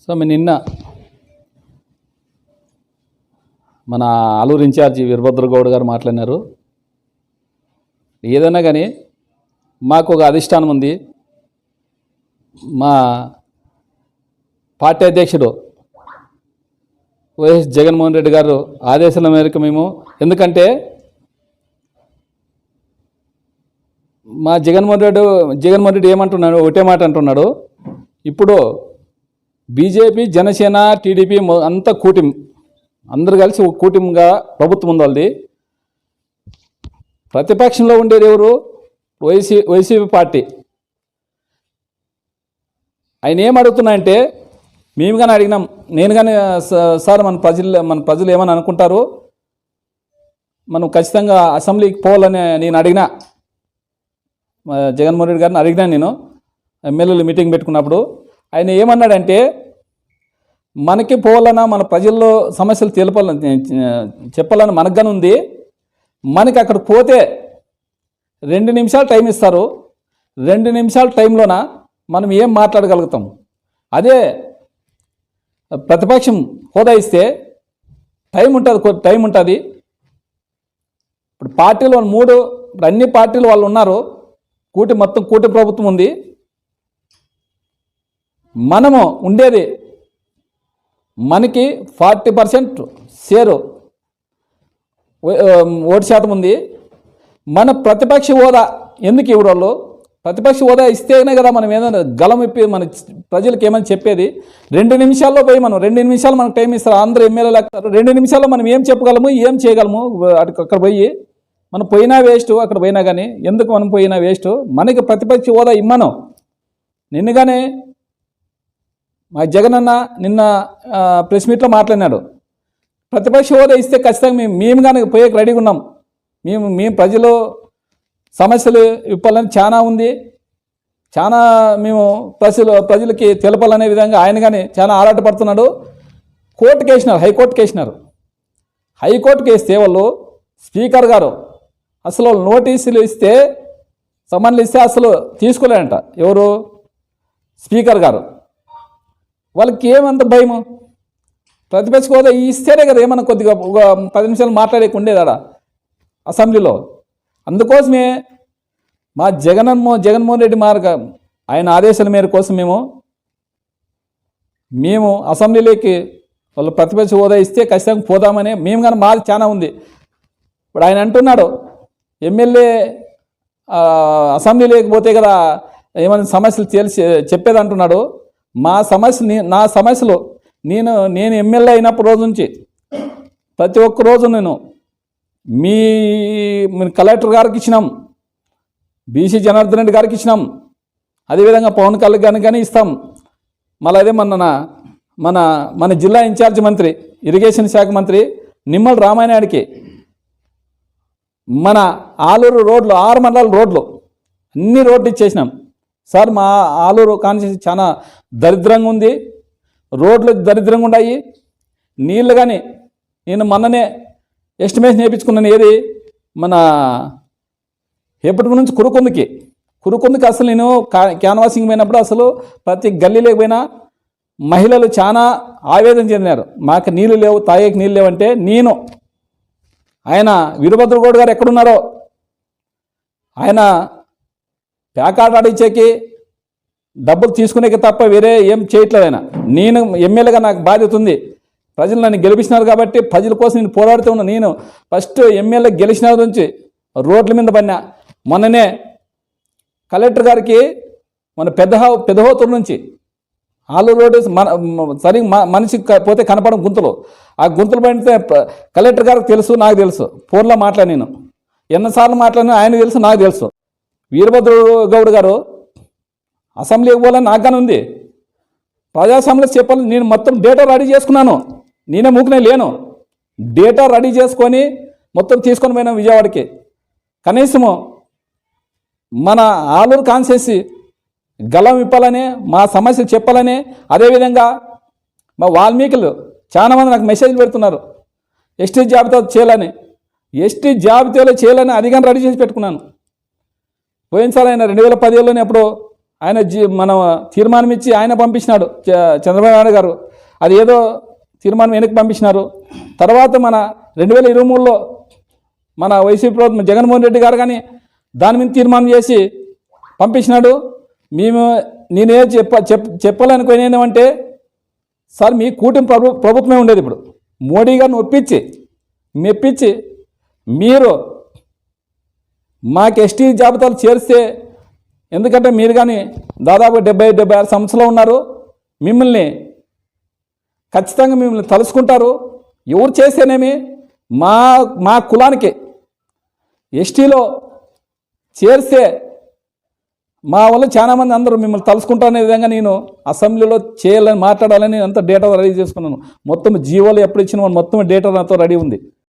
So నిన్న మన Aluru incharge Veerabhadra Goud గారు మాట్లాడినారు. ఏదైనా కానీ మాకు ఒక అధిష్టానం ఉంది. మా పార్టీ అధ్యక్షుడు వైఎస్ జగన్మోహన్ రెడ్డి గారు ఆదేశాల మేరకు మేము, ఎందుకంటే మా జగన్మోహన్ రెడ్డి ఏమంటున్నాడు, ఒకటే మాట అంటున్నాడు. ఇప్పుడు బీజేపీ, జనసేన, టీడీపీ అంతా కూటమి, అందరూ కలిసి ఒక కూటమిగా ప్రభుత్వం ఉంది వాళ్ళది. ప్రతిపక్షంలో ఉండేది ఎవరు? YCP party. ఆయన ఏం అడుగుతున్నాయంటే, మేము కానీ అడిగినాం, నేను కానీ సార్ మన ప్రజలు ఏమని అనుకుంటారు, మనం ఖచ్చితంగా అసెంబ్లీకి పోవాలని నేను అడిగినా, జగన్మోహన్ రెడ్డి గారిని అడిగినా. నేను ఎమ్మెల్యేలు మీటింగ్ పెట్టుకున్నప్పుడు ఆయన ఏమన్నాడంటే, మనకి పోవాలన్నా మన ప్రజల్లో సమస్యలు చెప్పాలని మనకు కానీ ఉంది. మనకి అక్కడికి పోతే 2 నిమిషాలు టైం ఇస్తారు. 2 నిమిషాల టైంలోన మనం ఏం మాట్లాడగలుగుతాం. అదే ప్రతిపక్షం హోదా ఇస్తే టైం ఉంటుంది. ఇప్పుడు పార్టీలు 3 అన్ని పార్టీలు వాళ్ళు ఉన్నారు. మొత్తం కూటమి ప్రభుత్వం ఉంది. మనము ఉండేది మనకి 40% షేరు ఓటు శాతం ఉంది. మన ప్రతిపక్ష హోదా ఎందుకు ఇవ్వడాళ్ళు? ప్రతిపక్ష హోదా ఇస్తేనే కదా మనం ఏదైనా గలం ఇప్పి మన ప్రజలకు ఏమైనా చెప్పేది. 2 నిమిషాల్లో పోయి మనం 2 నిమిషాలు మనకు టైం ఇస్తారు. ఆంధ్ర ఎమ్మెల్యేలు లేకపోతే 2 నిమిషాల్లో మనం ఏం చెప్పగలము, ఏం చేయగలము? అక్కడ పోయి మనం పోయినా వేస్ట్, అక్కడ పోయినా కానీ ఎందుకు మనం పోయినా వేస్ట్. మనకి ప్రతిపక్ష హోదా ఇమ్మను. నిన్నగానే మా జగనన్న నిన్న ప్రెస్ మీట్లో మాట్లాడినాడు. ప్రతిపక్ష హోదా ఇస్తే ఖచ్చితంగా మేము కానీ పోయేకి రెడీగా ఉన్నాం. మేము ప్రజలు సమస్యలు విప్పాలని చాలా ఉంది. చాలా మేము ప్రజలకి తెలపాలనే విధంగా ఆయన కానీ చాలా ఆరాటపడుతున్నాడు. కోర్టుకి వేసినారు, హైకోర్టుకి వేసినారు. హైకోర్టుకి వేస్తే వాళ్ళు స్పీకర్ గారు అసలు నోటీసులు ఇస్తే, సమన్లు ఇస్తే అసలు తీసుకోలేదంట. ఎవరు? స్పీకర్ గారు. వాళ్ళకి ఏమంత భయము? ప్రతిపక్ష హోదా ఇస్తేనే కదా ఏమన్నా కొద్దిగా ఒక 10 నిమిషాలు మాట్లాడేకి ఉండేదాడ అసెంబ్లీలో. అందుకోసమే మా జగన్మోహన్ రెడ్డి ఆయన ఆదేశాల మేర కోసం మేము అసెంబ్లీలోకి వాళ్ళు ప్రతిపక్ష హోదా ఇస్తే ఖచ్చితంగా పోదామని మేము కానీ మాది చాలా ఉంది. ఇప్పుడు ఆయన అంటున్నాడు, ఎమ్మెల్యే అసెంబ్లీ లేకపోతే కదా ఏమైనా సమస్యలు చెప్పేది అంటున్నాడు. నా సమస్యలు నేను ఎమ్మెల్యే అయినప్పటి రోజు నుంచి ప్రతి ఒక్క రోజు నేను మీ కలెక్టర్ గారికి ఇచ్చినాం, బీసీ జనార్దన్ రెడ్డి గారికి ఇచ్చినాం, అదేవిధంగా పవన్ కళ్యాణ్ కానీ ఇస్తాం. మళ్ళీ అదే మన జిల్లా ఇన్ఛార్జ్ మంత్రి, ఇరిగేషన్ శాఖ మంత్రి నిమ్మల రామానాయుడికి మన ఆలూరు రోడ్లు 6 మండలాల రోడ్లు అన్ని రోడ్లు ఇచ్చేసినాం. సార్ మా ఆలూరు కాన్స్టిట్యూన్సీ చాలా దరిద్రంగా ఉంది, రోడ్లు దరిద్రంగా ఉన్నాయి. నీళ్ళు కానీ నేను మొన్ననే ఎస్టిమేషన్ వేయించుకున్నాను. ఏది మన ఎప్పటి నుంచి కురుకుందికి అసలు నేను క్యాన్వాసింగ్ పోయినప్పుడు అసలు ప్రతి గల్లీలోకి పోయినా మహిళలు చాలా ఆవేదన చెందినారు. మాకు నీళ్ళు లేవు, తాగేకి నీళ్ళు లేవంటే ఆయన వీరభద్రగౌడ్ గారు ఎక్కడున్నారో ఆయన ప్యాకార్డ్ ఆడిచ్చేకి డబ్బులు తీసుకునేకి తప్ప వేరే ఏం చేయట్లేదు. ఆయన నేను ఎమ్మెల్యేగా నాకు బాధ్యత ఉంది. ప్రజలు నన్ను గెలిపించినారు కాబట్టి ప్రజల కోసం నేను పోరాడుతూ ఉన్నా. నేను ఫస్ట్ ఎమ్మెల్యే గెలిచిన నుంచి రోడ్ల మీద పడినా. మొన్ననే కలెక్టర్ గారికి మన పెద్దహోతూరు నుంచి ఆలూరు రోడ్డు సరిగ్గా మనిషి పోతే కనపడం గుంతలు, ఆ గుంతలు పడితే కలెక్టర్ గారికి తెలుసు, నాకు తెలుసు. ఫోన్లో మాట్లాడి నేను ఎన్నసార్లు మాట్లాడినా ఆయన తెలుసు, నాకు తెలుసు. వీరభద్రగౌడ్ గారు అసెంబ్లీకి పోవాలని నాకు కానీ ఉంది. ప్రజాస్వామ్యంలో చెప్పాలి. నేను మొత్తం డేటా రెడీ చేసుకున్నాను. నేనే మూకునే లేను. డేటా రెడీ చేసుకొని మొత్తం తీసుకొని పోయినా విజయవాడకి. కనీసము మన ఆలూరు కాన్స్టిట్యున్సీ గలం ఇప్పాలని, మా సమస్యలు చెప్పాలని, అదేవిధంగా మా వాల్మీకులు చాలామంది నాకు మెసేజ్లు పెడుతున్నారు ఎస్టీ జాబితాలో చేయాలని అది కానీ రెడీ చేసి పెట్టుకున్నాను. పోయినసారి ఆయన 2017లోనే ఎప్పుడో ఆయన మనం తీర్మానం ఇచ్చి ఆయన పంపించినాడు చంద్రబాబు నాయుడు గారు. అది ఏదో తీర్మానం వెనక్కి పంపించినారు. తర్వాత మన 2023లో మన వైసీపీ ప్రభుత్వం జగన్మోహన్ రెడ్డి గారు కానీ దాని మీద తీర్మానం చేసి పంపించినాడు. నేనే చెప్పాలనుకునేది ఏమంటే, సార్ మీ కూటమి ప్రభుత్వమే ఉండేది. ఇప్పుడు మోడీ గారిని మెప్పించి మీరు మాకు ఎస్టీ జాబితాలు చేరిస్తే, ఎందుకంటే మీరు కానీ దాదాపు 76 సంవత్సరాలు ఉన్నారు, ఖచ్చితంగా మిమ్మల్ని తలుసుకుంటారు. ఎవరు చేస్తేనేమి మా కులానికి ఎస్టీలో చేరిస్తే మా వల్ల చాలామంది అందరూ మిమ్మల్ని తలుసుకుంటారనే విధంగా నేను అసెంబ్లీలో మాట్లాడాలని అంత డేటా రెడీ చేసుకున్నాను. మొత్తం జీవోలు ఎప్పుడు ఇచ్చిన మొత్తం డేటా నాతో రెడీ ఉంది.